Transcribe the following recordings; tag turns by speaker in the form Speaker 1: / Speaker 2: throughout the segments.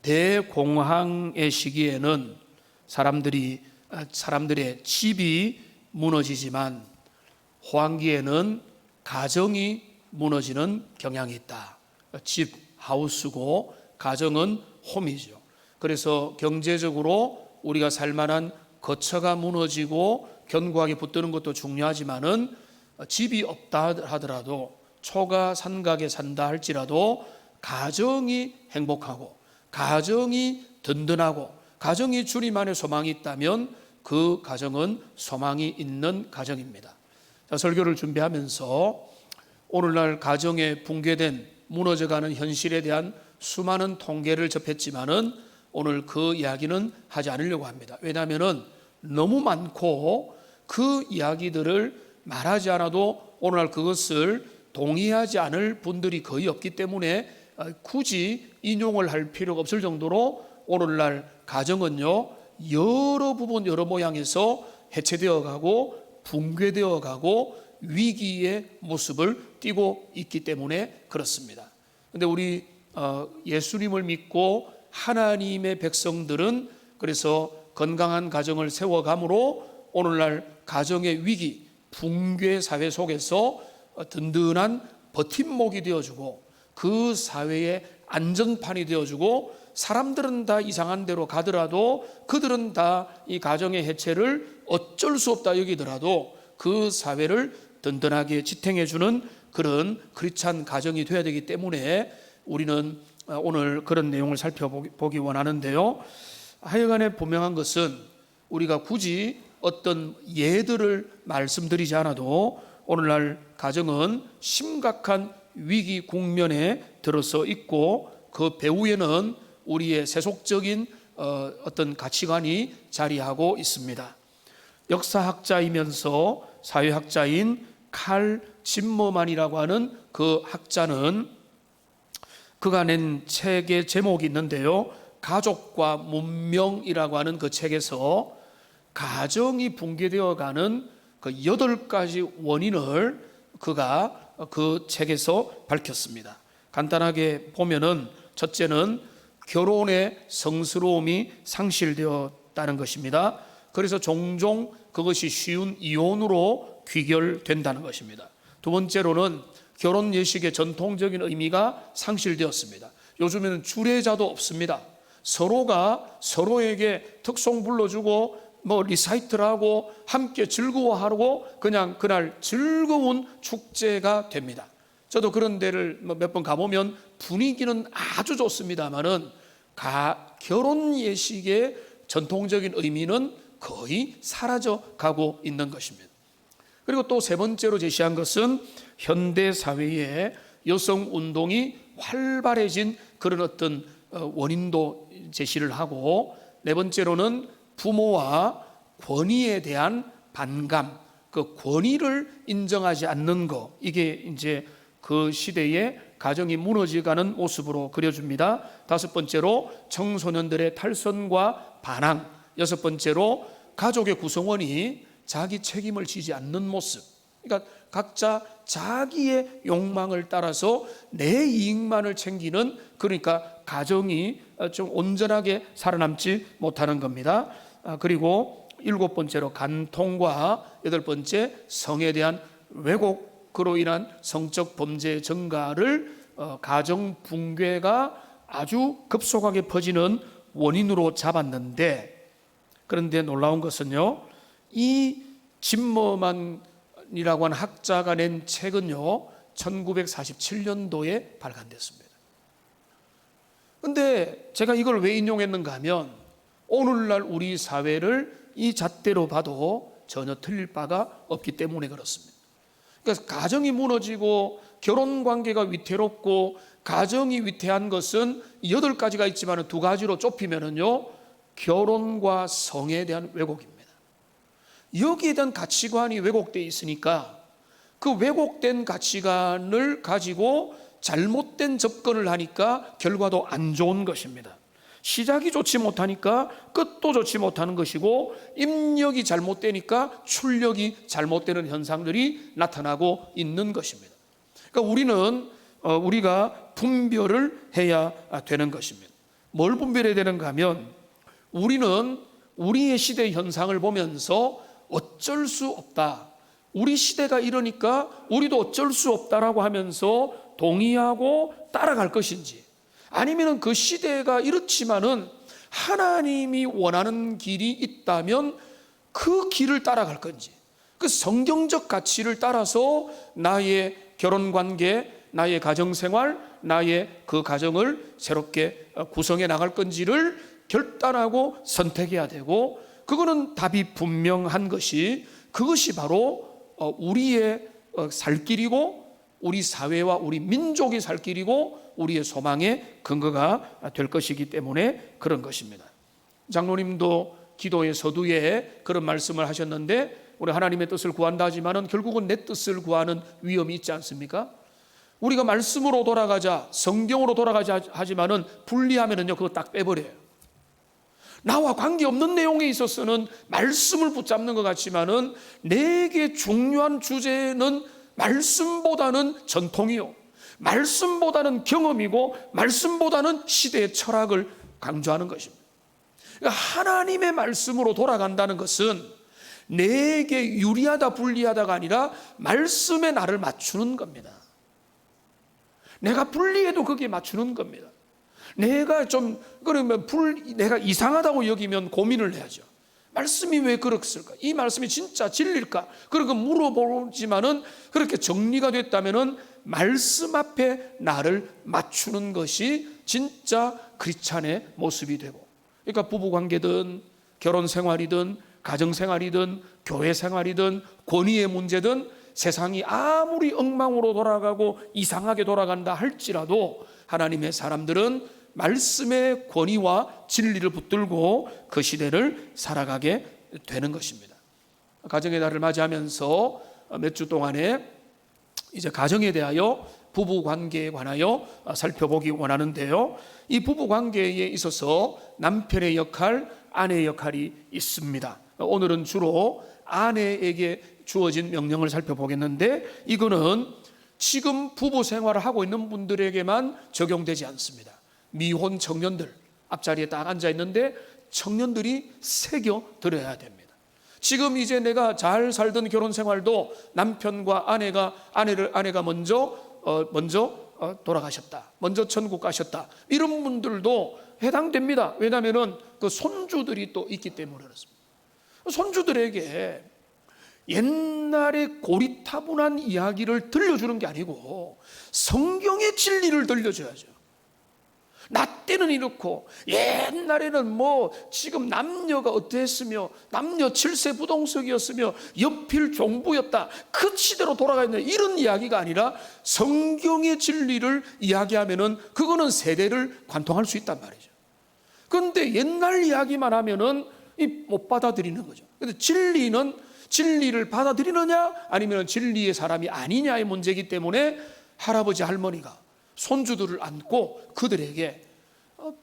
Speaker 1: 대공황의 시기에는 사람들의 집이 무너지지만 호황기에는 가정이 무너지는 경향이 있다. 집, 하우스고 가정은 홈이죠. 그래서 경제적으로 우리가 살만한 거처가 무너지고 견고하게 붙드는 것도 중요하지만은 집이 없다 하더라도 초가 산각에 산다 할지라도 가정이 행복하고 가정이 든든하고 가정이 주님 안에 소망이 있다면 그 가정은 소망이 있는 가정입니다. 자, 설교를 준비하면서 오늘날 가정에 붕괴된 무너져가는 현실에 대한 수많은 통계를 접했지만은 오늘 그 이야기는 하지 않으려고 합니다. 왜냐하면은 너무 많고 그 이야기들을 말하지 않아도 오늘날 그것을 동의하지 않을 분들이 거의 없기 때문에 굳이 인용을 할 필요가 없을 정도로 오늘날 가정은요 여러 부분 여러 모양에서 해체되어 가고 붕괴되어 가고 위기의 모습을 띠고 있기 때문에 그렇습니다. 그런데 우리 예수님을 믿고 하나님의 백성들은 그래서 건강한 가정을 세워감으로 오늘날 가정의 위기, 붕괴 사회 속에서 든든한 버팀목이 되어주고 그 사회의 안전판이 되어주고 사람들은 다 이상한 데로 가더라도 그들은 다 이 가정의 해체를 어쩔 수 없다 여기더라도 그 사회를 든든하게 지탱해주는 그런 크리스찬 가정이 되어야 되기 때문에 우리는 오늘 그런 내용을 살펴보기 원하는데요. 하여간에 분명한 것은 우리가 굳이 어떤 예들을 말씀드리지 않아도 오늘날 가정은 심각한 위기 국면에 들어서 있고 그 배후에는 우리의 세속적인 어떤 가치관이 자리하고 있습니다. 역사학자이면서 사회학자인 칼 짐머만이라고 하는 그 학자는 그가 낸 책의 제목이 있는데요. 가족과 문명이라고 하는 그 책에서 가정이 붕괴되어가는 그 8가지 원인을 그가 그 책에서 밝혔습니다. 간단하게 보면은 첫째는 결혼의 성스러움이 상실되었다는 것입니다. 그래서 종종 그것이 쉬운 이혼으로 귀결된다는 것입니다. 두 번째로는 결혼 예식의 전통적인 의미가 상실되었습니다. 요즘에는 주례자도 없습니다. 서로가 서로에게 특송 불러주고 리사이트를 함께 즐거워하고 그냥 그날 즐거운 축제가 됩니다. 저도 그런 데를 몇 번 가보면 분위기는 아주 좋습니다만은 결혼 예식의 전통적인 의미는 거의 사라져 가고 있는 것입니다. 그리고 또 세 번째로 제시한 것은 현대 사회에 여성 운동이 활발해진 그런 어떤 원인도 제시를 하고, 네 번째로는 부모와 권위에 대한 반감, 그 권위를 인정하지 않는 것, 이게 이제 그 시대의 가정이 무너져가는 모습으로 그려줍니다. 다섯 번째로 청소년들의 탈선과 반항, 여섯 번째로 가족의 구성원이 자기 책임을 지지 않는 모습. 그러니까 각자 자기의 욕망을 따라서 내 이익만을 챙기는, 그러니까 가정이 좀 온전하게 살아남지 못하는 겁니다. 그리고 일곱 번째로 간통과 여덟 번째 성에 대한 왜곡으로 인한 성적 범죄 증가를 가정 붕괴가 아주 급속하게 퍼지는 원인으로 잡았는데, 그런데 놀라운 것은요, 이 짐머만이라고 하는 학자가 낸 책은요 1947년도에 발간됐습니다. 그런데 제가 이걸 왜 인용했는가 하면 오늘날 우리 사회를 이 잣대로 봐도 전혀 틀릴 바가 없기 때문에 그렇습니다. 그러니까 가정이 무너지고 결혼관계가 위태롭고, 가정이 위태한 것은 8가지가 있지만 2가지로 좁히면은요 결혼과 성에 대한 왜곡입니다. 여기에 대한 가치관이 왜곡되어 있으니까 그 왜곡된 가치관을 가지고 잘못된 접근을 하니까 결과도 안 좋은 것입니다. 시작이 좋지 못하니까 끝도 좋지 못하는 것이고, 입력이 잘못되니까 출력이 잘못되는 현상들이 나타나고 있는 것입니다. 그러니까 우리가 분별을 해야 되는 것입니다. 뭘 분별해야 되는가 하면 우리는 우리의 시대 현상을 보면서 어쩔 수 없다, 우리 시대가 이러니까 우리도 어쩔 수 없다라고 하면서 동의하고 따라갈 것인지, 아니면 그 시대가 이렇지만은 하나님이 원하는 길이 있다면 그 길을 따라갈 건지, 그 성경적 가치를 따라서 나의 결혼관계, 나의 가정생활, 나의 그 가정을 새롭게 구성해 나갈 건지를 결단하고 선택해야 되고, 그거는 답이 분명한 것이, 그것이 바로 우리의 살 길이고 우리 사회와 우리 민족이 살 길이고 우리의 소망의 근거가 될 것이기 때문에 그런 것입니다. 장로님도 기도의 서두에 그런 말씀을 하셨는데, 우리 하나님의 뜻을 구한다 하지만은 결국은 내 뜻을 구하는 위험이 있지 않습니까? 우리가 말씀으로 돌아가자, 성경으로 돌아가자 하지만은 분리하면은요, 그거 딱 빼버려요. 나와 관계없는 내용에 있어서는 말씀을 붙잡는 것 같지만은 내게 중요한 주제는 말씀보다는 전통이요, 말씀보다는 경험이고 말씀보다는 시대의 철학을 강조하는 것입니다. 그러니까 하나님의 말씀으로 돌아간다는 것은 내게 유리하다 불리하다가 아니라 말씀에 나를 맞추는 겁니다. 내가 불리해도 거기에 맞추는 겁니다. 내가 좀 그러면 내가 이상하다고 여기면 고민을 해야죠. 말씀이 왜 그렇을까? 이 말씀이 진짜 진리일까? 그런 거 물어보지만은 그렇게 정리가 됐다면은 말씀 앞에 나를 맞추는 것이 진짜 크리스찬의 모습이 되고, 그러니까 부부 관계든 결혼 생활이든 가정 생활이든 교회 생활이든 권위의 문제든 세상이 아무리 엉망으로 돌아가고 이상하게 돌아간다 할지라도 하나님의 사람들은 말씀의 권위와 진리를 붙들고 그 시대를 살아가게 되는 것입니다. 가정의 달을 맞이하면서 몇 주 동안에 이제 가정에 대하여 부부 관계에 관하여 살펴보기 원하는데요, 이 부부 관계에 있어서 남편의 역할, 아내의 역할이 있습니다. 오늘은 주로 아내에게 주어진 명령을 살펴보겠는데, 이거는 지금 부부 생활을 하고 있는 분들에게만 적용되지 않습니다. 미혼 청년들 앞자리에 딱 앉아 있는데 청년들이 새겨 들어야 됩니다. 지금 이제 내가 잘 살던 결혼 생활도 남편과 아내가 먼저 돌아가셨다, 먼저 천국 가셨다, 이런 분들도 해당됩니다. 왜냐하면은 그 손주들이 또 있기 때문에 그렇습니다. 손주들에게 옛날의 고리타분한 이야기를 들려주는 게 아니고 성경의 진리를 들려줘야죠. 나 때는 이렇고 옛날에는 뭐 지금 남녀가 어땠으며 남녀 칠세 부동석이었으며 연필 종부였다, 그 시대로 돌아가 있는 이런 이야기가 아니라 성경의 진리를 이야기하면은 그거는 세대를 관통할 수 있단 말이죠. 그런데 옛날 이야기만 하면은 못 받아들이는 거죠. 근데 진리를 받아들이느냐 아니면 진리의 사람이 아니냐의 문제이기 때문에 할아버지 할머니가 손주들을 안고 그들에게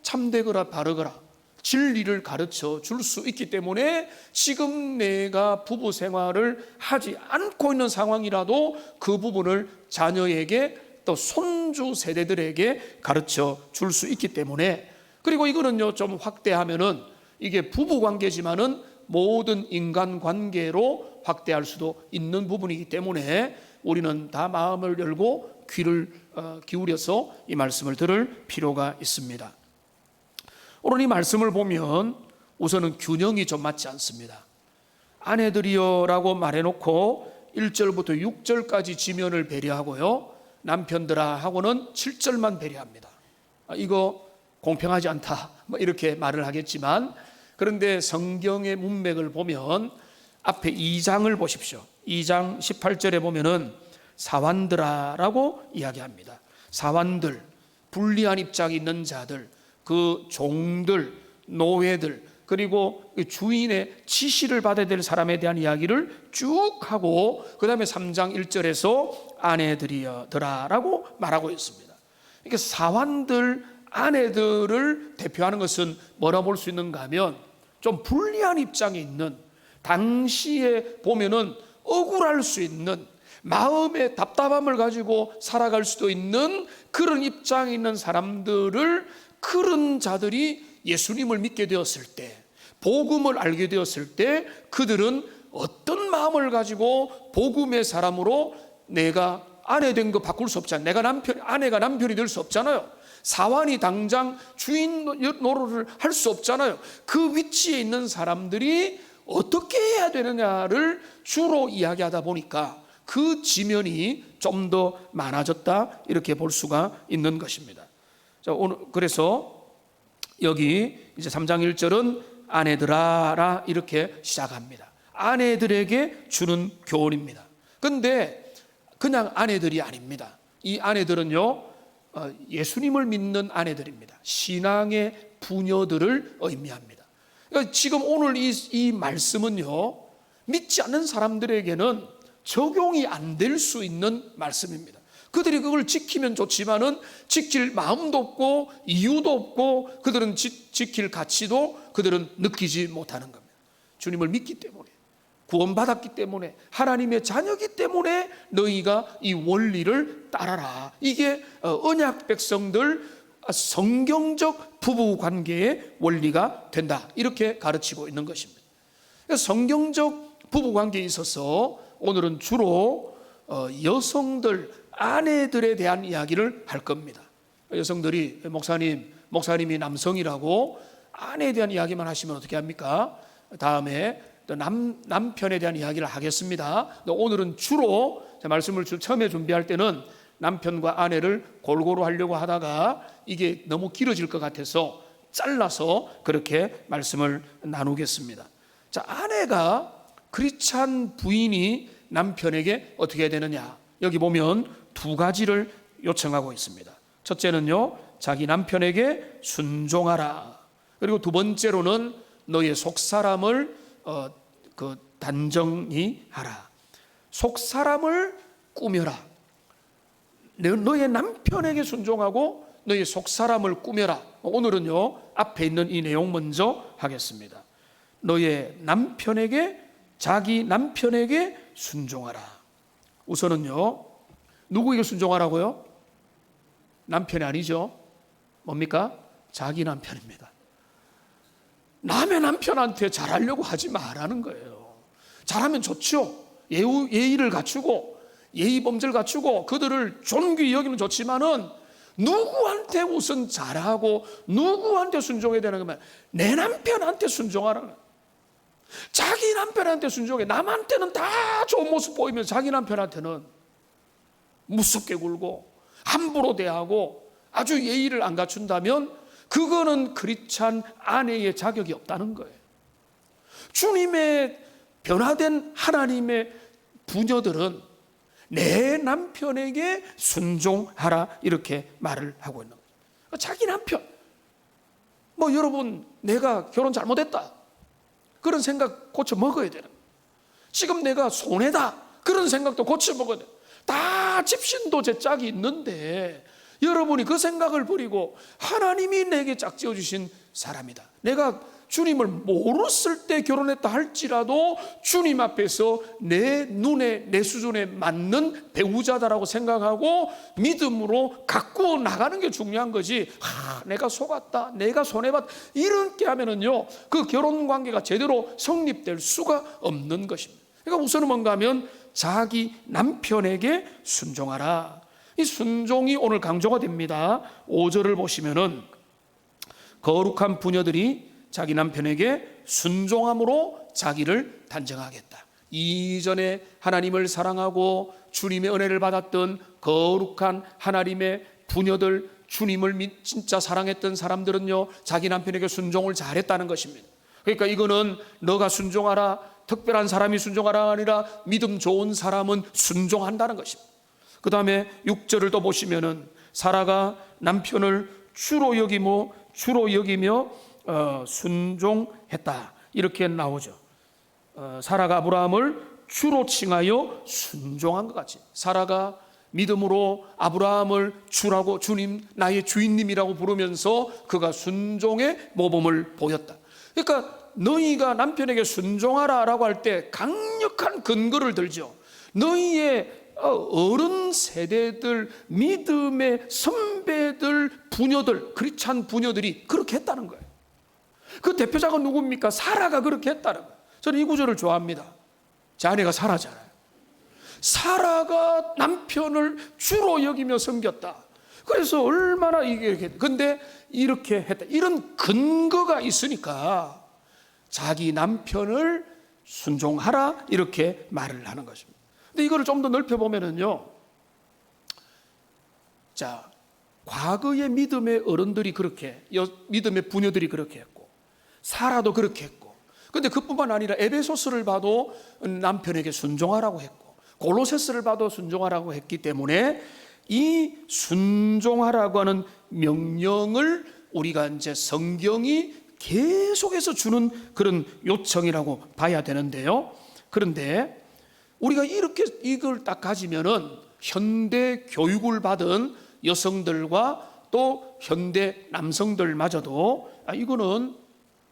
Speaker 1: 참되거라 바르거라 진리를 가르쳐 줄 수 있기 때문에 지금 내가 부부 생활을 하지 않고 있는 상황이라도 그 부분을 자녀에게 또 손주 세대들에게 가르쳐 줄 수 있기 때문에, 그리고 이거는요 좀 확대하면은 이게 부부 관계지만은 모든 인간 관계로 확대할 수도 있는 부분이기 때문에 우리는 다 마음을 열고 귀를 기울여서 이 말씀을 들을 필요가 있습니다. 오늘 이 말씀을 보면 우선은 균형이 좀 맞지 않습니다. 아내들이여 라고 말해놓고 1절부터 6절까지 지면을 배려하고요, 남편들아 하고는 7절만 배려합니다. 이거 공평하지 않다 뭐 이렇게 말을 하겠지만, 그런데 성경의 문맥을 보면 앞에 2장을 보십시오. 2장 18절에 보면은 사환들아라고 이야기합니다. 사환들, 불리한 입장이 있는 자들, 그 종들, 노예들, 그리고 주인의 지시를 받아야 될 사람에 대한 이야기를 쭉 하고 그 다음에 3장 1절에서 아내들이여라고 말하고 있습니다. 그러니까 사환들, 아내들을 대표하는 것은 뭐라 볼 수 있는가 하면 좀 불리한 입장에 있는, 당시에 보면은 억울할 수 있는, 마음의 답답함을 가지고 살아갈 수도 있는 그런 입장에 있는 사람들을 그런 자들이 예수님을 믿게 되었을 때, 복음을 알게 되었을 때 그들은 어떤 마음을 가지고 복음의 사람으로, 내가 아내 된 거 바꿀 수 없잖아요. 아내가 남편이 될 수 없잖아요. 사환이 당장 주인 노릇을 할 수 없잖아요. 그 위치에 있는 사람들이 어떻게 해야 되느냐를 주로 이야기하다 보니까 그 지면이 좀 더 많아졌다, 이렇게 볼 수가 있는 것입니다. 자, 오늘 그래서 여기 이제 3장 1절은 아내들아라 이렇게 시작합니다. 아내들에게 주는 교훈입니다. 근데 그냥 아내들이 아닙니다. 이 아내들은요, 예수님을 믿는 아내들입니다. 신앙의 부녀들을 의미합니다. 그러니까 지금 오늘 이 말씀은요, 믿지 않는 사람들에게는 적용이 안 될 수 있는 말씀입니다. 그들이 그걸 지키면 좋지만은 지킬 마음도 없고 이유도 없고 그들은 지킬 가치도 그들은 느끼지 못하는 겁니다. 주님을 믿기 때문에, 구원받았기 때문에, 하나님의 자녀이기 때문에 너희가 이 원리를 따라라. 이게 언약 백성들 성경적 부부관계의 원리가 된다, 이렇게 가르치고 있는 것입니다. 성경적 부부관계에 있어서 오늘은 주로 여성들, 아내들에 대한 이야기를 할 겁니다. 여성들이 목사님이 남성이라고 아내에 대한 이야기만 하시면 어떻게 합니까? 다음에 또 남편에 대한 이야기를 하겠습니다. 오늘은 주로 말씀을 처음에 준비할 때는 남편과 아내를 골고루 하려고 하다가 이게 너무 길어질 것 같아서 잘라서 그렇게 말씀을 나누겠습니다. 자, 아내가 크리스찬 부인이 남편에게 어떻게 해야 되느냐, 여기 보면 두 가지를 요청하고 있습니다. 첫째는요, 자기 남편에게 순종하라. 그리고 두 번째로는 너의 속사람을 단정히 하라. 속사람을 꾸며라. 너의 남편에게 순종하고 너의 속사람을 꾸며라. 오늘은요, 앞에 있는 이 내용 먼저 하겠습니다. 너의 남편에게, 자기 남편에게 순종하라. 우선은요, 누구에게 순종하라고요? 남편이 아니죠. 뭡니까? 자기 남편입니다. 남의 남편한테 잘하려고 하지 말라는 거예요. 잘하면 좋죠. 예의를 갖추고 예의 범죄를 갖추고 그들을 존귀히 여기면 좋지만은 누구한테 우선 잘하고 누구한테 순종해야 되는 거면 내 남편한테 순종하라는 거예요. 자기 남편한테 순종해. 남한테는 다 좋은 모습 보이면 자기 남편한테는 무섭게 굴고 함부로 대하고 아주 예의를 안 갖춘다면 그거는 크리스찬 아내의 자격이 없다는 거예요. 주님의 변화된 하나님의 부녀들은 내 남편에게 순종하라, 이렇게 말을 하고 있는 거예요. 자기 남편, 여러분, 내가 결혼 잘못했다, 그런 생각 고쳐 먹어야 되는 거예요. 지금 내가 손해다, 그런 생각도 고쳐 먹어야 돼요. 다 집신도 제 짝이 있는데 여러분이 그 생각을 버리고 하나님이 내게 짝지어 주신 사람이다, 내가 주님을 모르을 때 결혼했다 할지라도 주님 앞에서 내 눈에, 내 수준에 맞는 배우자다라고 생각하고 믿음으로 갖고 나가는 게 중요한 거지. 내가 속았다, 내가 손해봤다, 이렇게 하면은요, 그 결혼 관계가 제대로 성립될 수가 없는 것입니다. 그러니까 우선은 뭔가 하면 자기 남편에게 순종하라. 이 순종이 오늘 강조가 됩니다. 5절을 보시면은 거룩한 부녀들이 자기 남편에게 순종함으로 자기를 단정하겠다. 이전에 하나님을 사랑하고 주님의 은혜를 받았던 거룩한 하나님의 부녀들, 주님을 진짜 사랑했던 사람들은요, 자기 남편에게 순종을 잘했다는 것입니다. 그러니까 이거는 너가 순종하라, 특별한 사람이 순종하라가 아니라 믿음 좋은 사람은 순종한다는 것입니다. 그 다음에 6절을 또 보시면은 사라가 남편을 주로 여기며 순종했다, 이렇게 나오죠. 사라가 아브라함을 주로 칭하여 순종한 것 같이 사라가 믿음으로 아브라함을 주라고, 주님 나의 주인님이라고 부르면서 그가 순종의 모범을 보였다. 그러니까 너희가 남편에게 순종하라라고 할 때 강력한 근거를 들죠. 너희의 어른 세대들, 믿음의 선배들 형제들, 부녀들, 크리스찬 부녀들이 그렇게 했다는 거예요. 그 대표자가 누굽니까? 사라가 그렇게 했다는 거예요. 저는 이 구절을 좋아합니다. 제 아내가 사라잖아요. 사라가 남편을 주로 여기며 섬겼다. 그래서 얼마나 이게, 근데 이렇게 했다. 이런 근거가 있으니까 자기 남편을 순종하라 이렇게 말을 하는 것입니다. 근데 이거를 좀 더 넓혀보면은요, 자, 과거의 믿음의 어른들이 그렇게, 믿음의 부녀들이 그렇게 했고, 사라도 그렇게 했고, 근데 그뿐만 아니라 에베소스를 봐도 남편에게 순종하라고 했고, 골로새서를 봐도 순종하라고 했기 때문에 이 순종하라고 하는 명령을 우리가 이제 성경이 계속해서 주는 그런 요청이라고 봐야 되는데요. 그런데 우리가 이렇게 이걸 딱 가지면은 현대 교육을 받은 여성들과 또 현대 남성들마저도 이거는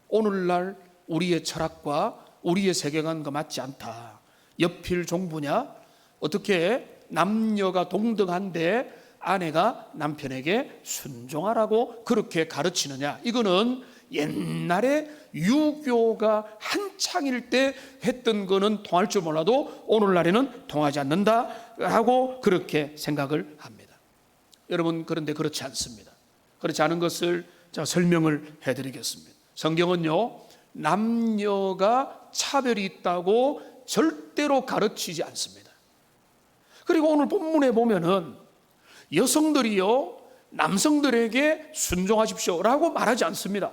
Speaker 1: 오늘날 우리의 철학과 우리의 세계관과 맞지 않다. 여필 종부냐? 어떻게 남녀가 동등한데 아내가 남편에게 순종하라고 그렇게 가르치느냐? 이거는 옛날에 유교가 한창일 때 했던 거는 통할 줄 몰라도 오늘날에는 통하지 않는다 하고 그렇게 생각을 합니다. 여러분, 그런데 그렇지 않습니다. 그렇지 않은 것을 제가 설명을 해드리겠습니다. 성경은요, 남녀가 차별이 있다고 절대로 가르치지 않습니다. 그리고 오늘 본문에 보면은 여성들이요, 남성들에게 순종하십시오라고 말하지 않습니다.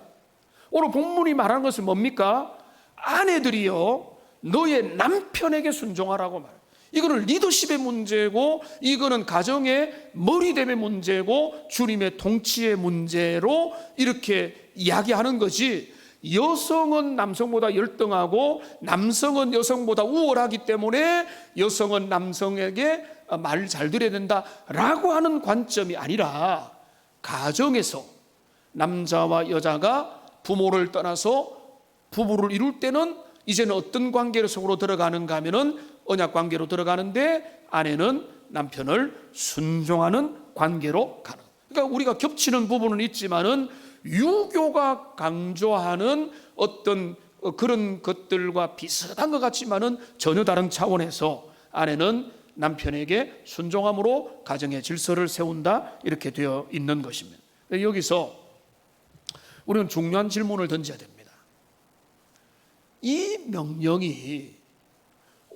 Speaker 1: 오늘 본문이 말하는 것은 뭡니까? 아내들이요, 너의 남편에게 순종하라고 말해요. 이거는 리더십의 문제고, 이거는 가정의 머리됨의 문제고, 주님의 통치의 문제로 이렇게 이야기하는 것이, 여성은 남성보다 열등하고 남성은 여성보다 우월하기 때문에 여성은 남성에게 말을 잘 들어야 된다라고 하는 관점이 아니라, 가정에서 남자와 여자가 부모를 떠나서 부부를 이룰 때는 이제는 어떤 관계 속으로 들어가는가 하면은 언약 관계로 들어가는데, 아내는 남편을 순종하는 관계로 가는. 그러니까 우리가 겹치는 부분은 있지만은 유교가 강조하는 어떤 그런 것들과 비슷한 것 같지만은 전혀 다른 차원에서 아내는 남편에게 순종함으로 가정의 질서를 세운다, 이렇게 되어 있는 것입니다. 여기서 우리는 중요한 질문을 던져야 됩니다. 이 명령이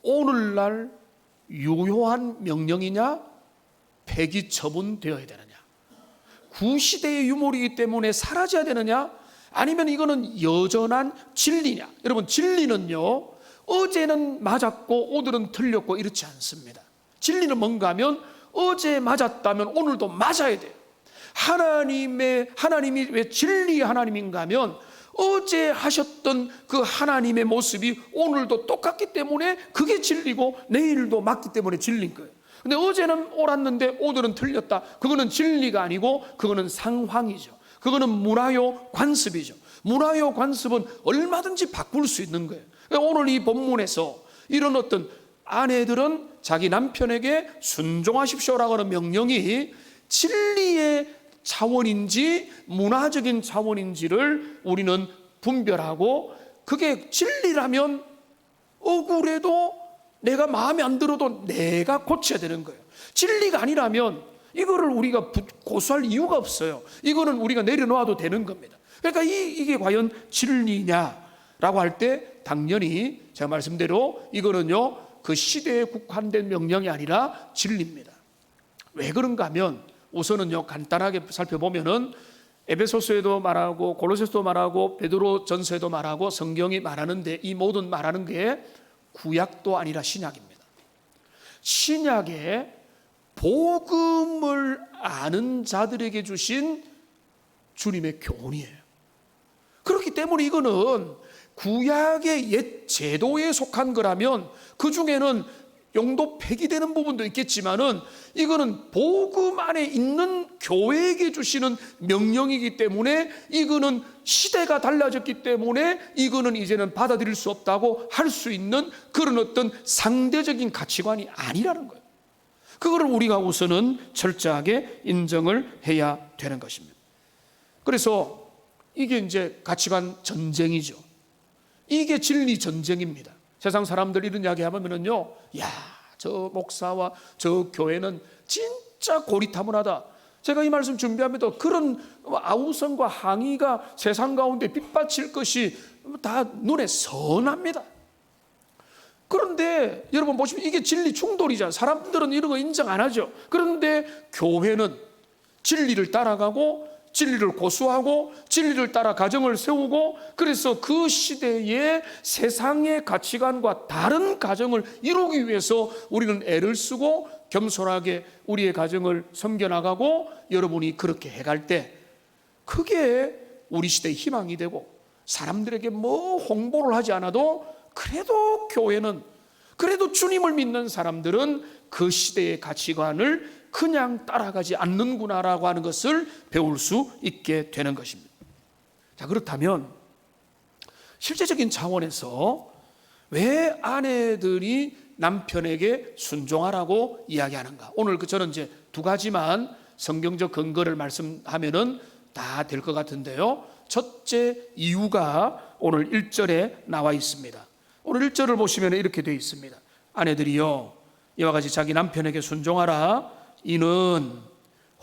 Speaker 1: 오늘날 유효한 명령이냐, 폐기 처분되어야 되느냐, 구시대의 유물이기 때문에 사라져야 되느냐, 아니면 이거는 여전한 진리냐. 여러분, 진리는요, 어제는 맞았고 오늘은 틀렸고 이렇지 않습니다. 진리는 뭔가 하면 어제 맞았다면 오늘도 맞아야 돼요. 하나님이 왜 진리의 하나님인가 하면 어제 하셨던 그 하나님의 모습이 오늘도 똑같기 때문에 그게 진리고 내일도 맞기 때문에 진리인 거예요. 근데 어제는 옳았는데 오늘은 틀렸다. 그거는 진리가 아니고 그거는 상황이죠. 그거는 문화요 관습이죠. 문화요 관습은 얼마든지 바꿀 수 있는 거예요. 그러니까 오늘 이 본문에서 이런 어떤 아내들은 자기 남편에게 순종하십시오라고 하는 명령이 진리의 차원인지 문화적인 차원인지를 우리는 분별하고, 그게 진리라면 억울해도 내가 마음에 안 들어도 내가 고쳐야 되는 거예요. 진리가 아니라면 이거를 우리가 고수할 이유가 없어요. 이거는 우리가 내려놓아도 되는 겁니다. 그러니까 이게 과연 진리냐라고 할 때 당연히 제가 말씀대로 이거는요, 그 시대에 국한된 명령이 아니라 진리입니다. 왜 그런가 하면 우선은요, 간단하게 살펴보면은 에베소서에도 말하고 골로새서도 말하고 베드로전서에도 말하고 성경이 말하는데, 이 모든 말하는 게 구약도 아니라 신약입니다. 신약에 복음을 아는 자들에게 주신 주님의 교훈이에요. 그렇기 때문에 이거는 구약의 옛 제도에 속한 거라면 그 중에는 용도 폐기되는 부분도 있겠지만은 이거는 복음 안에 있는 교회에게 주시는 명령이기 때문에, 이거는 시대가 달라졌기 때문에 이거는 이제는 받아들일 수 없다고 할 수 있는 그런 어떤 상대적인 가치관이 아니라는 거예요. 그거를 우리가 우선은 철저하게 인정을 해야 되는 것입니다. 그래서 이게 이제 가치관 전쟁이죠. 이게 진리 전쟁입니다. 세상 사람들 이런 이야기 하면은요, 야, 저 목사와 저 교회는 진짜 고리타분하다. 제가 이 말씀 준비하면서 그런 아우성과 항의가 세상 가운데 빛받칠 것이 다 눈에 선합니다. 그런데 여러분 보시면 이게 진리 충돌이잖아요. 사람들은 이런 거 인정 안 하죠. 그런데 교회는 진리를 따라가고 진리를 고수하고 진리를 따라 가정을 세우고, 그래서 그 시대의 세상의 가치관과 다른 가정을 이루기 위해서 우리는 애를 쓰고 겸손하게 우리의 가정을 섬겨나가고, 여러분이 그렇게 해갈 때 그게 우리 시대의 희망이 되고, 사람들에게 뭐 홍보를 하지 않아도 그래도 교회는, 그래도 주님을 믿는 사람들은 그 시대의 가치관을 그냥 따라가지 않는구나라고 하는 것을 배울 수 있게 되는 것입니다. 자, 그렇다면 실제적인 차원에서 왜 아내들이 남편에게 순종하라고 이야기하는가? 오늘 저는 이제 두 가지만 성경적 근거를 말씀하면은 다 될 것 같은데요. 첫째 이유가 오늘 1절에 나와 있습니다. 오늘 1절을 보시면 이렇게 되어 있습니다. 아내들이여 이와 같이 자기 남편에게 순종하라. 이는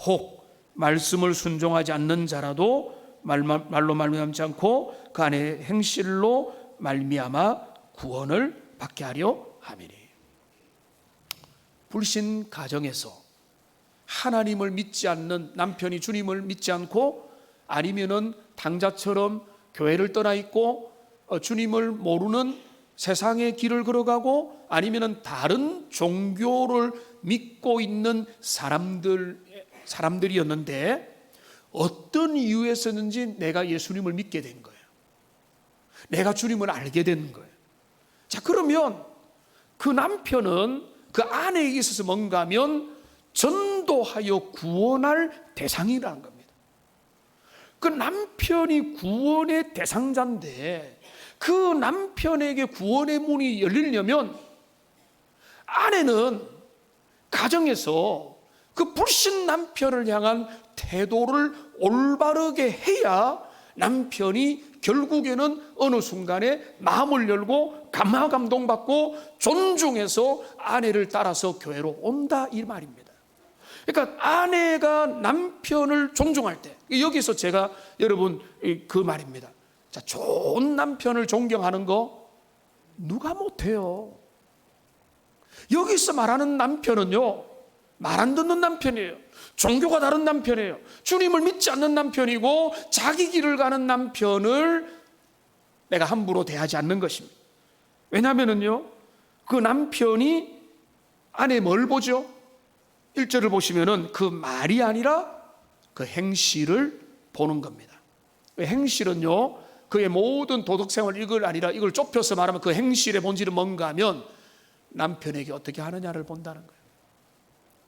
Speaker 1: 혹 말씀을 순종하지 않는 자라도 말로 말미암지 않고 그 아내의 행실로 말미암아 구원을 받게 하려 함이니. 불신 가정에서 하나님을 믿지 않는 남편이 주님을 믿지 않고, 아니면은 당자처럼 교회를 떠나 있고 주님을 모르는 세상의 길을 걸어가고, 아니면은 다른 종교를 믿고 있는 사람들이었는데 어떤 이유에서는지 내가 예수님을 믿게 된 거예요. 내가 주님을 알게 된 거예요. 자, 그러면 그 남편은 그 아내에게 있어서 뭔가 하면 전도하여 구원할 대상이라는 겁니다. 그 남편이 구원의 대상자인데 그 남편에게 구원의 문이 열리려면 아내는 가정에서 그 불신 남편을 향한 태도를 올바르게 해야 남편이 결국에는 어느 순간에 마음을 열고 감화감동받고 존중해서 아내를 따라서 교회로 온다, 이 말입니다. 그러니까 아내가 남편을 존중할 때, 여기서 제가 여러분 그 말입니다. 자, 좋은 남편을 존경하는 거 누가 못해요? 여기서 말하는 남편은요, 말 안 듣는 남편이에요. 종교가 다른 남편이에요. 주님을 믿지 않는 남편이고 자기 길을 가는 남편을 내가 함부로 대하지 않는 것입니다. 왜냐하면요, 그 남편이 아내 뭘 보죠? 1절을 보시면은 그 말이 아니라 그 행실을 보는 겁니다. 행실은요, 그의 모든 도덕생활 이걸 아니라 이걸 좁혀서 말하면 그 행실의 본질은 뭔가 하면 남편에게 어떻게 하느냐를 본다는 거예요.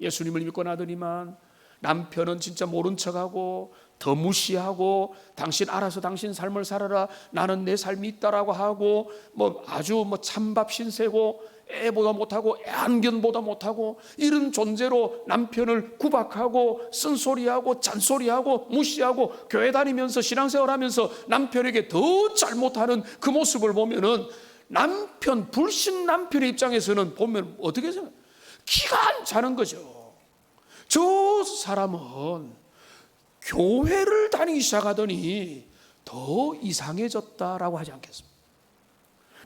Speaker 1: 예수님을 믿고 나더니만 남편은 진짜 모른 척하고 더 무시하고 당신 알아서 당신 삶을 살아라, 나는 내 삶이 있다라고 하고 뭐 아주 뭐 찬밥 신세고 애보다 못하고 애안견보다 못하고 이런 존재로 남편을 구박하고 쓴소리하고 잔소리하고 무시하고 교회 다니면서 신앙생활하면서 남편에게 더 잘못하는 그 모습을 보면은 남편, 불신 남편의 입장에서는 보면 어떻게 생각해요? 기가 안 차는 거죠. 저 사람은 교회를 다니기 시작하더니 더 이상해졌다라고 하지 않겠습니까?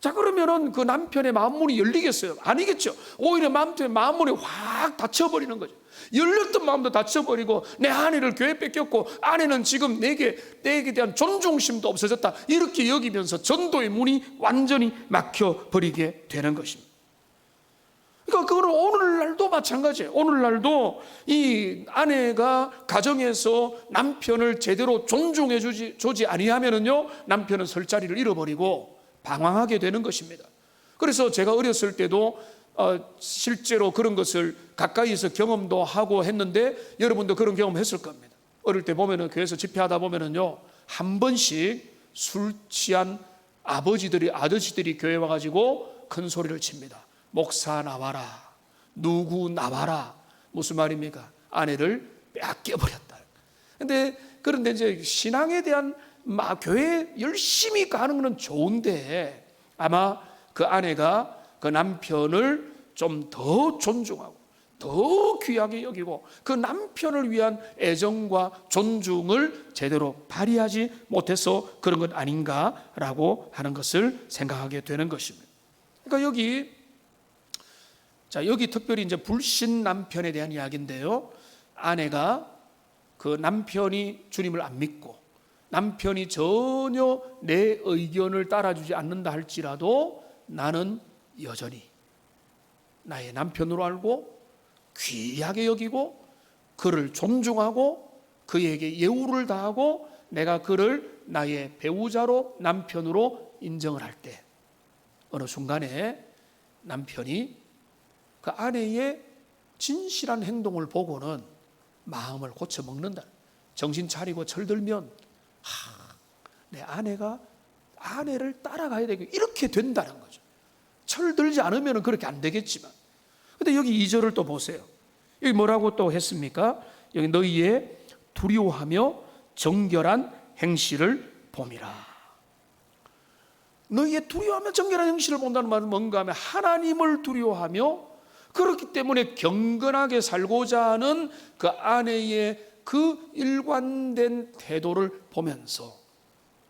Speaker 1: 자, 그러면은 그 남편의 마음문이 열리겠어요? 아니겠죠. 오히려 남편의 마음문이 확 닫혀버리는 거죠. 열렸던 마음도 닫혀버리고 내 아내를 교회 뺏겼고 아내는 지금 내게 대한 존중심도 없어졌다, 이렇게 여기면서 전도의 문이 완전히 막혀버리게 되는 것입니다. 그러니까 그거는 오늘날도 마찬가지예요. 오늘날도 이 아내가 가정에서 남편을 제대로 존중해 주지 아니하면은요, 남편은 설 자리를 잃어버리고 방황하게 되는 것입니다. 그래서 제가 어렸을 때도 실제로 그런 것을 가까이서 경험도 하고 했는데 여러분도 그런 경험 했을 겁니다. 어릴 때 보면은 교회에서 집회하다 보면은요, 한 번씩 술 취한 아저씨들이 교회 와가지고 큰 소리를 칩니다. 목사 나와라, 누구 나와라, 무슨 말입니까? 아내를 빼앗겨버렸다. 그런데 이제 신앙에 대한 교회 열심히 가는 건 좋은데 아마 그 아내가 그 남편을 좀 더 존중하고 더 귀하게 여기고 그 남편을 위한 애정과 존중을 제대로 발휘하지 못해서 그런 것 아닌가라고 하는 것을 생각하게 되는 것입니다. 그러니까 여기 특별히 이제 불신 남편에 대한 이야기인데요. 아내가 그 남편이 주님을 안 믿고 남편이 전혀 내 의견을 따라주지 않는다 할지라도 나는 여전히 나의 남편으로 알고 귀하게 여기고 그를 존중하고 그에게 예우를 다하고 내가 그를 나의 배우자로 남편으로 인정을 할 때 어느 순간에 남편이 그 아내의 진실한 행동을 보고는 마음을 고쳐먹는다. 정신 차리고 철들면 내 아내가 아내를 따라가야 되고 이렇게 된다는 거죠. 철들지 않으면 그렇게 안 되겠지만. 근데 여기 2절을 또 보세요. 여기 뭐라고 또 했습니까? 여기 너희의 두려워하며 정결한 행실을 봄이라. 너희의 두려워하며 정결한 행실을 본다는 말은 뭔가 하면 하나님을 두려워하며 그렇기 때문에 경건하게 살고자 하는 그 아내의 그 일관된 태도를 보면서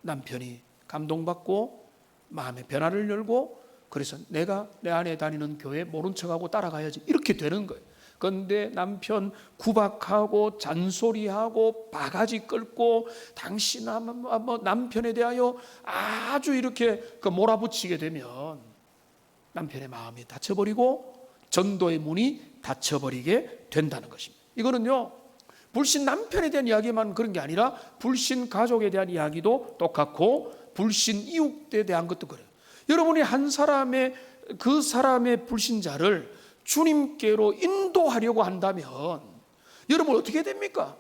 Speaker 1: 남편이 감동받고 마음의 변화를 열고 그래서 내가 내 아내 다니는 교회 모른 척하고 따라가야지 이렇게 되는 거예요. 그런데 남편 구박하고 잔소리하고 바가지 끌고 당신 남편에 대하여 아주 이렇게 몰아붙이게 되면 남편의 마음이 닫혀버리고 전도의 문이 닫혀버리게 된다는 것입니다. 이거는요 불신 남편에 대한 이야기만 그런 게 아니라 불신 가족에 대한 이야기도 똑같고 불신 이웃에 대한 것도 그래요. 여러분이 한 사람의 그 사람의 불신자를 주님께로 인도하려고 한다면 여러분 어떻게 됩니까?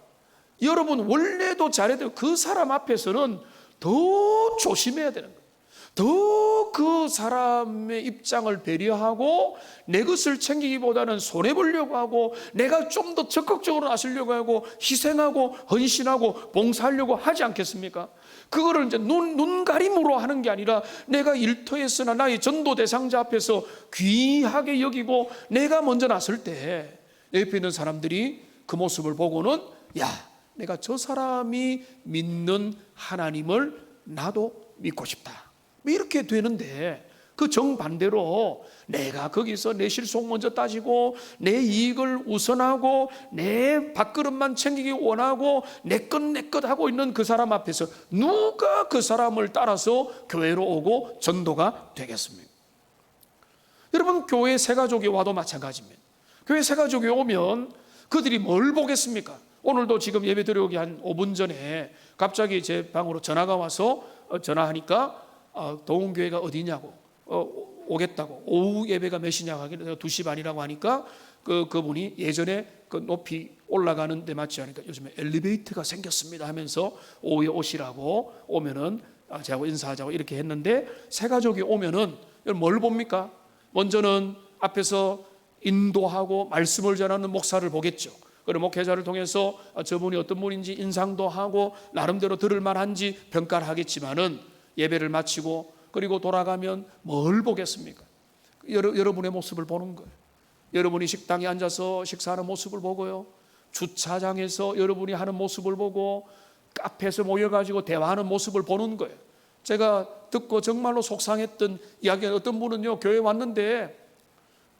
Speaker 1: 여러분 원래도 잘해야 되고 그 사람 앞에서는 더 조심해야 되는 거예요. 더 그 사람의 입장을 배려하고 내 것을 챙기기보다는 손해보려고 하고 내가 좀 더 적극적으로 나서려고 하고 희생하고 헌신하고 봉사하려고 하지 않겠습니까? 그거를 이제 눈가림으로 하는 게 아니라 내가 일터에서나 나의 전도 대상자 앞에서 귀하게 여기고 내가 먼저 나설 때 옆에 있는 사람들이 그 모습을 보고는 야, 내가 저 사람이 믿는 하나님을 나도 믿고 싶다. 이렇게 되는데 그 정반대로 내가 거기서 내 실속 먼저 따지고 내 이익을 우선하고 내 밥그릇만 챙기기 원하고 내 것 하고 있는 그 사람 앞에서 누가 그 사람을 따라서 교회로 오고 전도가 되겠습니까? 여러분 교회 새가족이 와도 마찬가지입니다. 교회 새가족이 오면 그들이 뭘 보겠습니까? 오늘도 지금 예배 들어오기 한 5분 전에 갑자기 제 방으로 전화가 와서 전화하니까 도움교회가 어디냐고 오겠다고 오후 예배가 몇 시냐고 하길래 2시 반이라고 하니까 그분이 예전에 그 높이 올라가는 데 맞지 않으니까 요즘에 엘리베이터가 생겼습니다 하면서 오후에 오시라고 오면은 제하고 인사하자고 이렇게 했는데 새가족이 오면은 뭘 봅니까? 먼저는 앞에서 인도하고 말씀을 전하는 목사를 보겠죠. 그리고 목회자를 통해서 저분이 어떤 분인지 인상도 하고 나름대로 들을 만한지 평가를 하겠지만은 예배를 마치고 그리고 돌아가면 뭘 보겠습니까? 여러분의 모습을 보는 거예요. 여러분이 식당에 앉아서 식사하는 모습을 보고요. 주차장에서 여러분이 하는 모습을 보고 카페에서 모여가지고 대화하는 모습을 보는 거예요. 제가 듣고 정말로 속상했던 이야기는 어떤 분은요 교회 왔는데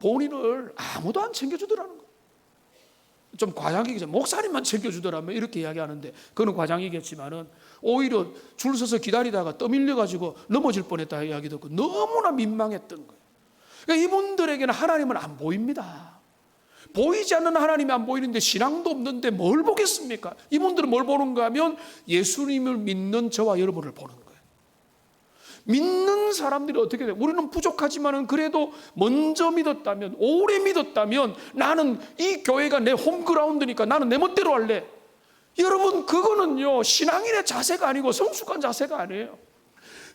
Speaker 1: 본인을 아무도 안 챙겨주더라는 거예요. 좀 과장이겠죠. 목사님만 챙겨주더라면 이렇게 이야기하는데 그건 과장이겠지만은 오히려 줄 서서 기다리다가 떠밀려가지고 넘어질 뻔했다 이야기 듣고 너무나 민망했던 거예요. 그러니까 이분들에게는 하나님은 안 보입니다. 보이지 않는 하나님이 안 보이는데 신앙도 없는데 뭘 보겠습니까? 이분들은 뭘 보는가 하면 예수님을 믿는 저와 여러분을 보는 거예요. 믿는 사람들이 어떻게 돼요? 우리는 부족하지만은 그래도 먼저 믿었다면, 오래 믿었다면 나는 이 교회가 내 홈그라운드니까 나는 내 멋대로 할래. 여러분 그거는요 신앙인의 자세가 아니고 성숙한 자세가 아니에요.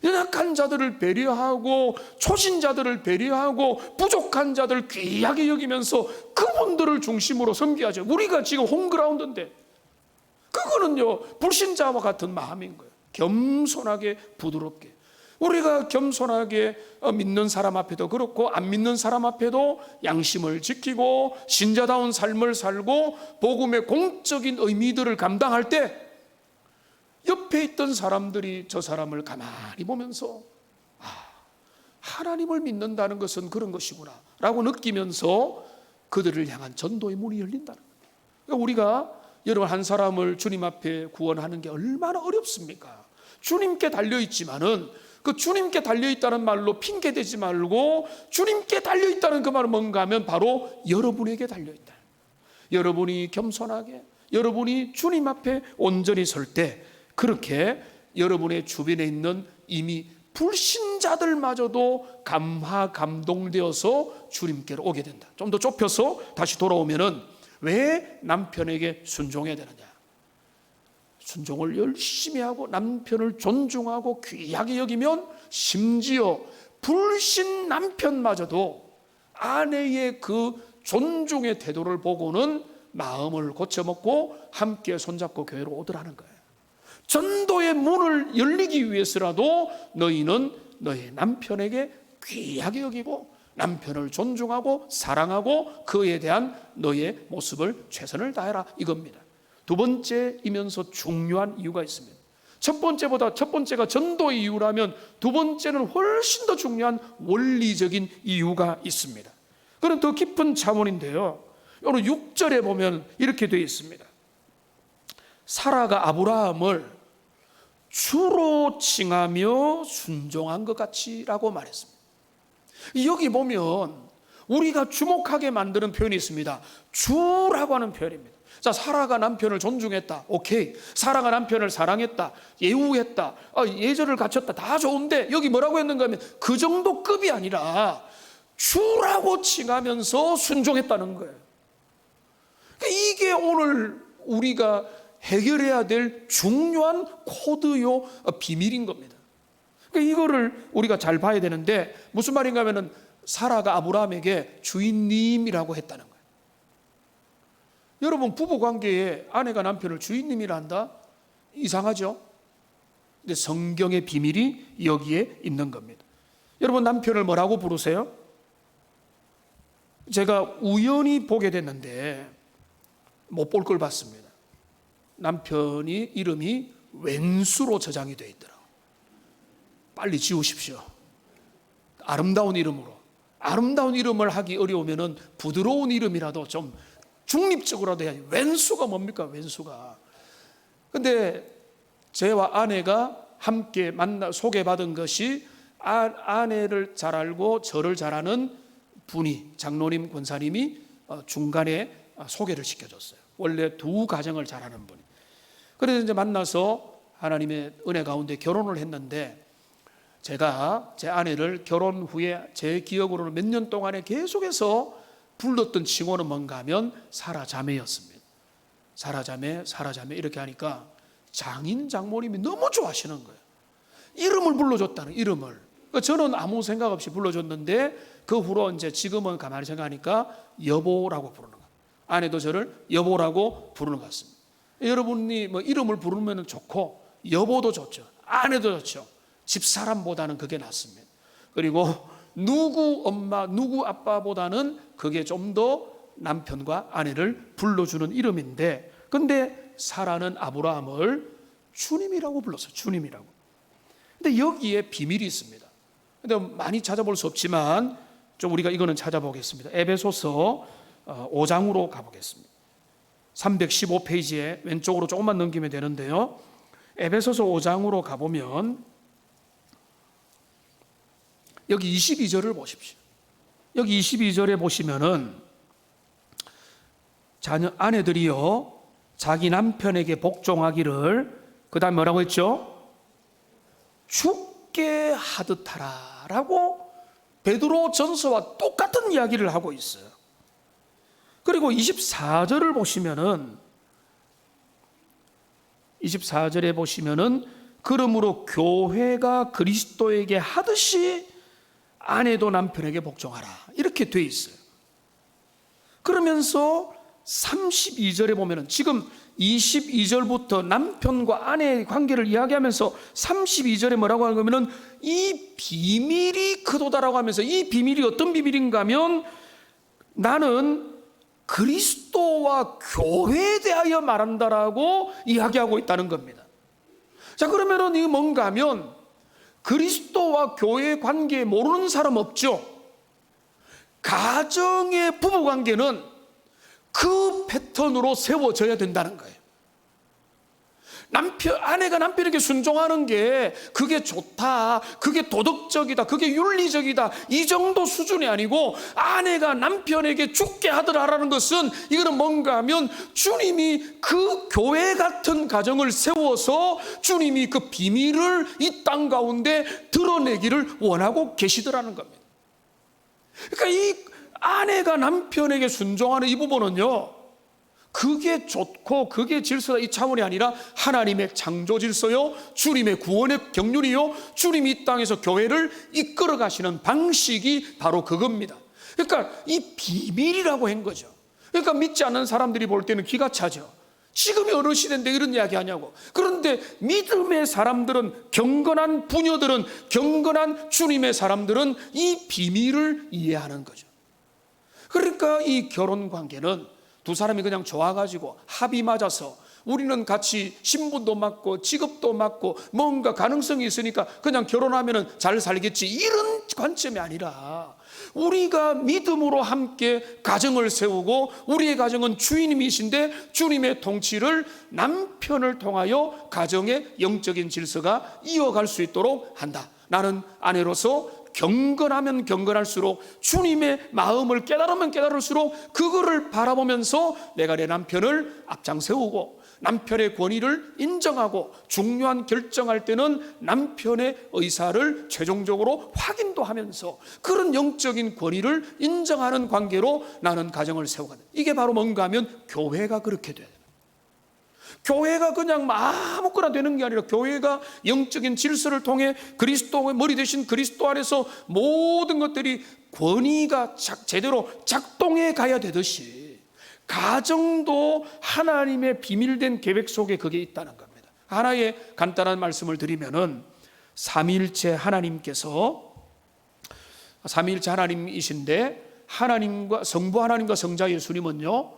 Speaker 1: 연약한 자들을 배려하고 초신자들을 배려하고 부족한 자들 귀하게 여기면서 그분들을 중심으로 섬겨야죠. 우리가 지금 홈그라운드인데 그거는요 불신자와 같은 마음인 거예요. 겸손하게 부드럽게 우리가 겸손하게 믿는 사람 앞에도 그렇고 안 믿는 사람 앞에도 양심을 지키고 신자다운 삶을 살고 복음의 공적인 의미들을 감당할 때 옆에 있던 사람들이 저 사람을 가만히 보면서 하나님을 믿는다는 것은 그런 것이구나 라고 느끼면서 그들을 향한 전도의 문이 열린다는 거예요. 그러니까 우리가 여러분 한 사람을 주님 앞에 구원하는 게 얼마나 어렵습니까? 주님께 달려있지만은 그 주님께 달려있다는 말로 핑계대지 말고 주님께 달려있다는 그 말은 뭔가 하면 바로 여러분에게 달려있다. 여러분이 겸손하게 여러분이 주님 앞에 온전히 설 때 그렇게 여러분의 주변에 있는 이미 불신자들마저도 감동되어서 주님께로 오게 된다. 좀 더 좁혀서 다시 돌아오면은 왜 남편에게 순종해야 되느냐? 순종을 열심히 하고 남편을 존중하고 귀하게 여기면 심지어 불신 남편마저도 아내의 그 존중의 태도를 보고는 마음을 고쳐먹고 함께 손잡고 교회로 오더라는 거예요. 전도의 문을 열리기 위해서라도 너희는 너희 남편에게 귀하게 여기고 남편을 존중하고 사랑하고 그에 대한 너의 모습을 최선을 다해라 이겁니다. 두 번째이면서 중요한 이유가 있습니다. 첫 번째가 전도의 이유라면 두 번째는 훨씬 더 중요한 원리적인 이유가 있습니다. 그건 더 깊은 차원인데요. 오늘 6절에 보면 이렇게 되어 있습니다. 사라가 아브라함을 주로 칭하며 순종한 것 같이라고 말했습니다. 여기 보면 우리가 주목하게 만드는 표현이 있습니다. 주라고 하는 표현입니다. 자, 사라가 남편을 존중했다. 오케이. 사라가 남편을 사랑했다. 예우했다. 예절을 갖췄다. 다 좋은데 여기 뭐라고 했는가 하면 그 정도 급이 아니라 주라고 칭하면서 순종했다는 거예요. 그러니까 이게 오늘 우리가 해결해야 될 중요한 코드요 비밀인 겁니다. 그러니까 이거를 우리가 잘 봐야 되는데 무슨 말인가 하면은 사라가 아브라함에게 주인님이라고 했다는 거예요. 여러분 부부 관계에 아내가 남편을 주인님이라 한다? 이상하죠? 근데 성경의 비밀이 여기에 있는 겁니다. 여러분 남편을 뭐라고 부르세요? 제가 우연히 보게 됐는데 못 볼 걸 봤습니다. 남편이 이름이 왼수로 저장이 되어 있더라고요. 빨리 지우십시오. 아름다운 이름으로. 아름다운 이름을 하기 어려우면은 부드러운 이름이라도 좀 중립적으로라도 해야지. 왼수가 뭡니까? 왼수가. 근데 저와 아내가 함께 소개받은 것이 아내를 잘 알고 저를 잘 아는 분이 장로님 권사님이 중간에 소개를 시켜줬어요. 원래 두 가정을 잘 아는 분이. 그래서 이제 만나서 하나님의 은혜 가운데 결혼을 했는데 제가 제 아내를 결혼 후에 제 기억으로는 몇 년 동안에 계속해서 불렀던 칭호는 뭔가 하면 사라자매였습니다. 사라자매 이렇게 하니까 장인 장모님이 너무 좋아하시는 거예요. 이름을 불러줬다는 이름을. 저는 아무 생각 없이 불러줬는데 그 후로 이제 지금은 가만히 생각하니까 여보라고 부르는 거예요. 아내도 저를 여보라고 부르는 것 같습니다. 여러분이 뭐 이름을 부르면 좋고 여보도 좋죠. 아내도 좋죠. 집사람보다는 그게 낫습니다. 그리고 누구 엄마, 누구 아빠보다는 그게 좀 더 남편과 아내를 불러주는 이름인데 근데 사라는 아브라함을 주님이라고 불렀어요. 주님이라고. 근데 여기에 비밀이 있습니다. 근데 많이 찾아볼 수 없지만 좀 우리가 이거는 찾아보겠습니다. 에베소서 5장으로 가보겠습니다. 315페이지에 왼쪽으로 조금만 넘기면 되는데요. 에베소서 5장으로 가보면 여기 22절을 보십시오. 여기 22절에 보시면은 아내들이요 자기 남편에게 복종하기를 그 다음 뭐라고 했죠? 죽게 하듯 하라 라고 베드로 전서와 똑같은 이야기를 하고 있어요. 그리고 24절을 보시면은 24절에 보시면은 그러므로 교회가 그리스도에게 하듯이 아내도 남편에게 복종하라, 이렇게 돼 있어요. 그러면서 32절에 보면은 지금 22절부터 남편과 아내의 관계를 이야기하면서 32절에 뭐라고 하냐면은 이 비밀이 크도다라고 하면서, 이 비밀이 어떤 비밀인가 하면 나는 그리스도와 교회에 대하여 말한다라고 이야기하고 있다는 겁니다. 자, 그러면은 이게 뭔가 하면 그리스도와 교회의 관계 모르는 사람 없죠. 가정의 부부관계는 그 패턴으로 세워져야 된다는 거예요. 아내가 남편에게 순종하는 게 그게 좋다, 그게 도덕적이다, 그게 윤리적이다, 이 정도 수준이 아니고, 아내가 남편에게 죽게 하더라라는 것은 이거는 뭔가 하면 주님이 그 교회 같은 가정을 세워서 주님이 그 비밀을 이 땅 가운데 드러내기를 원하고 계시더라는 겁니다. 그러니까 이 아내가 남편에게 순종하는 이 부분은요, 그게 좋고 그게 질서다 이 차원이 아니라 하나님의 창조 질서요, 주님의 구원의 경륜이요, 주님이 이 땅에서 교회를 이끌어 가시는 방식이 바로 그겁니다. 그러니까 이 비밀이라고 한 거죠. 그러니까 믿지 않는 사람들이 볼 때는 기가 차죠. 지금이 어느 시대인데 이런 이야기 하냐고. 그런데 믿음의 사람들은, 경건한 부녀들은, 경건한 주님의 사람들은 이 비밀을 이해하는 거죠. 그러니까 이 결혼 관계는 두 사람이 그냥 좋아가지고 합이 맞아서 우리는 같이 신분도 맞고 직업도 맞고 뭔가 가능성이 있으니까 그냥 결혼하면 잘 살겠지, 이런 관점이 아니라 우리가 믿음으로 함께 가정을 세우고, 우리의 가정은 주님이신데 주님의 통치를 남편을 통하여 가정의 영적인 질서가 이어갈 수 있도록 한다. 나는 아내로서 경건하면 경건할수록, 주님의 마음을 깨달으면 깨달을수록 그거를 바라보면서 내가 내 남편을 앞장 세우고 남편의 권위를 인정하고, 중요한 결정할 때는 남편의 의사를 최종적으로 확인도 하면서 그런 영적인 권위를 인정하는 관계로 나는 가정을 세우거든. 이게 바로 뭔가 하면 교회가 그렇게 돼요. 교회가 그냥 아무거나 되는 게 아니라 교회가 영적인 질서를 통해 그리스도의 머리 대신 그리스도 안에서 모든 것들이 권위가 제대로 작동해 가야 되듯이 가정도 하나님의 비밀된 계획 속에 그게 있다는 겁니다. 하나의 간단한 말씀을 드리면은 삼위일체 하나님이신데, 하나님과 성부 하나님과 성자 예수님은요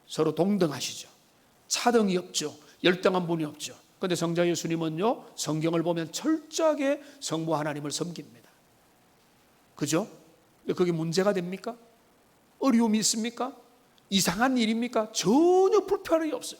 Speaker 1: 서로 동등하시죠. 차등이 없죠. 열등한 분이 없죠. 그런데 성자 예수님은요, 성경을 보면 철저하게 성부 하나님을 섬깁니다. 그죠? 그게 문제가 됩니까? 어려움이 있습니까? 이상한 일입니까? 전혀 불편함이 없어요.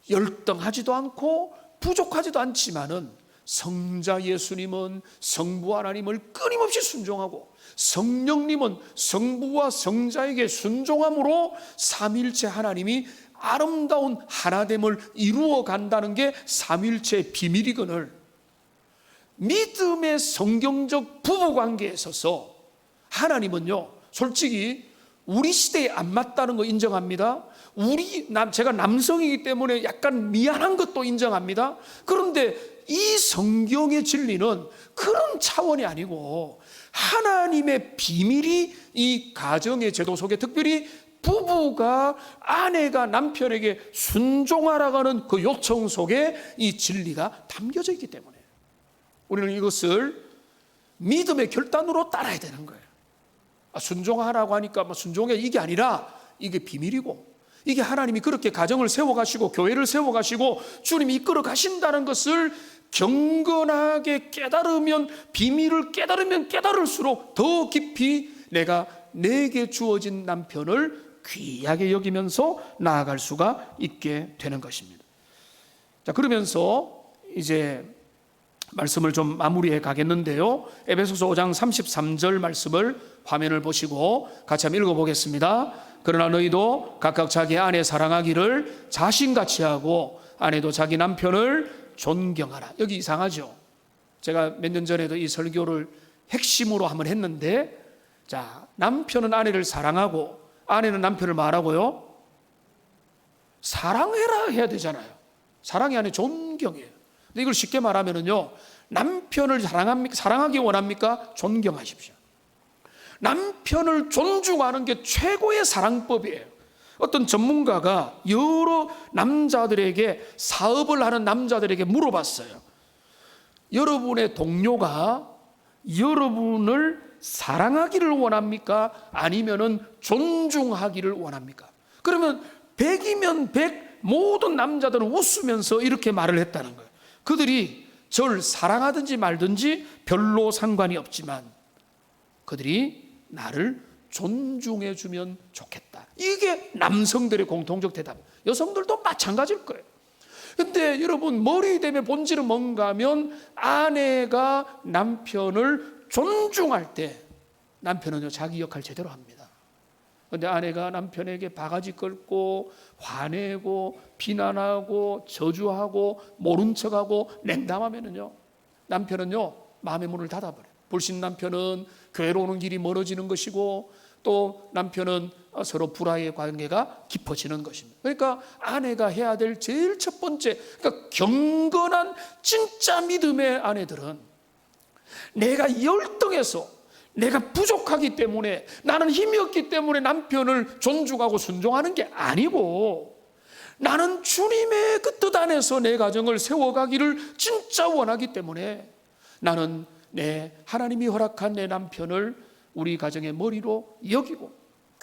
Speaker 1: 열등하지도 않고 부족하지도 않지만은 성자 예수님은 성부 하나님을 끊임없이 순종하고, 성령님은 성부와 성자에게 순종함으로 삼위일체 하나님이 아름다운 하나됨을 이루어 간다는 게 삼위일체의 비밀이거늘, 믿음의 성경적 부부관계에 있어서 하나님은요 솔직히 우리 시대에 안 맞다는 거 인정합니다. 제가 남성이기 때문에 약간 미안한 것도 인정합니다. 그런데 이 성경의 진리는 그런 차원이 아니고 하나님의 비밀이 이 가정의 제도 속에, 특별히 부부가 아내가 남편에게 순종하라고 하는 그 요청 속에 이 진리가 담겨져 있기 때문에 우리는 이것을 믿음의 결단으로 따라야 되는 거예요. 순종하라고 하니까 순종해, 이게 아니라 이게 비밀이고, 이게 하나님이 그렇게 가정을 세워가시고 교회를 세워가시고 주님이 이끌어 가신다는 것을 경건하게 깨달으면, 비밀을 깨달으면 깨달을수록 더 깊이 내게 주어진 남편을 귀하게 여기면서 나아갈 수가 있게 되는 것입니다. 자, 그러면서 이제 말씀을 좀 마무리해 가겠는데요, 에베소서 5장 33절 말씀을 화면을 보시고 같이 한번 읽어보겠습니다. 그러나 너희도 각각 자기 아내 사랑하기를 자신같이 하고 아내도 자기 남편을 존경하라. 여기 이상하죠? 제가 몇 년 전에도 이 설교를 핵심으로 한번 했는데, 자, 남편은 아내를 사랑하고 아내는 남편을 말하고요, 사랑해라 해야 되잖아요. 사랑이 아니라 존경이에요. 근데 이걸 쉽게 말하면은요, 남편을 사랑하기 원합니까? 존경하십시오. 남편을 존중하는 게 최고의 사랑법이에요. 어떤 전문가가 여러 남자들에게, 사업을 하는 남자들에게 물어봤어요. 여러분의 동료가 여러분을 사랑하기를 원합니까? 아니면은 존중하기를 원합니까? 그러면 100이면 100 모든 남자들은 웃으면서 이렇게 말을 했다는 거예요. 그들이 저를 사랑하든지 말든지 별로 상관이 없지만 그들이 나를 존중해 주면 좋겠다. 이게 남성들의 공통적 대답. 여성들도 마찬가지일 거예요. 근데 여러분, 머리됨의 본질은 뭔가 하면 아내가 남편을 존중할 때 남편은요, 자기 역할 제대로 합니다. 근데 아내가 남편에게 바가지 긁고 화내고 비난하고 저주하고 모른 척하고 냉담하면은요, 남편은요 마음의 문을 닫아버려요. 불신 남편은 교회로 오는 길이 멀어지는 것이고, 또 남편은 서로 불화의 관계가 깊어지는 것입니다. 그러니까 아내가 해야 될 제일 첫 번째, 그러니까 경건한 진짜 믿음의 아내들은 내가 열등해서, 내가 부족하기 때문에, 나는 힘이 없기 때문에 남편을 존중하고 순종하는 게 아니고, 나는 주님의 그 뜻 안에서 내 가정을 세워가기를 진짜 원하기 때문에 나는 하나님이 허락한 내 남편을 우리 가정의 머리로 여기고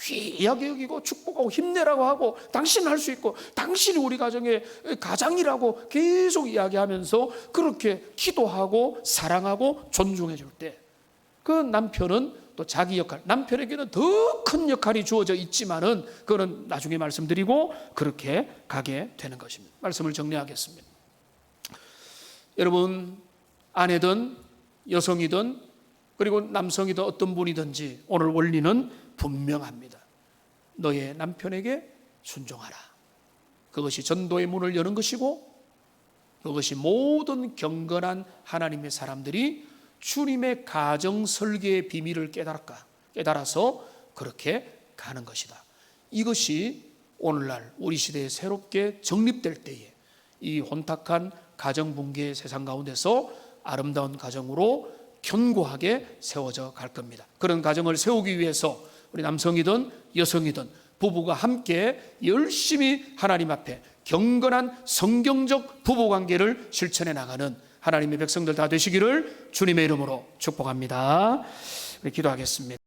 Speaker 1: 귀하게 여기고 축복하고 힘내라고 하고, 당신은 할 수 있고 당신이 우리 가정의 가장이라고 계속 이야기하면서 그렇게 기도하고 사랑하고 존중해 줄 때, 그 남편은 또 자기 역할, 남편에게는 더 큰 역할이 주어져 있지만은 그거는 나중에 말씀드리고 그렇게 가게 되는 것입니다. 말씀을 정리하겠습니다. 여러분, 아내든 여성이든 그리고 남성이든 어떤 분이든지 오늘 원리는 분명합니다. 너의 남편에게 순종하라. 그것이 전도의 문을 여는 것이고, 그것이 모든 경건한 하나님의 사람들이 주님의 가정 설계의 비밀을 깨달아서 그렇게 가는 것이다. 이것이 오늘날 우리 시대에 새롭게 정립될 때에 이 혼탁한 가정 붕괴의 세상 가운데서 아름다운 가정으로 견고하게 세워져 갈 겁니다. 그런 가정을 세우기 위해서 우리 남성이든 여성이든 부부가 함께 열심히 하나님 앞에 경건한 성경적 부부관계를 실천해 나가는 하나님의 백성들 다 되시기를 주님의 이름으로 축복합니다. 우리 기도하겠습니다.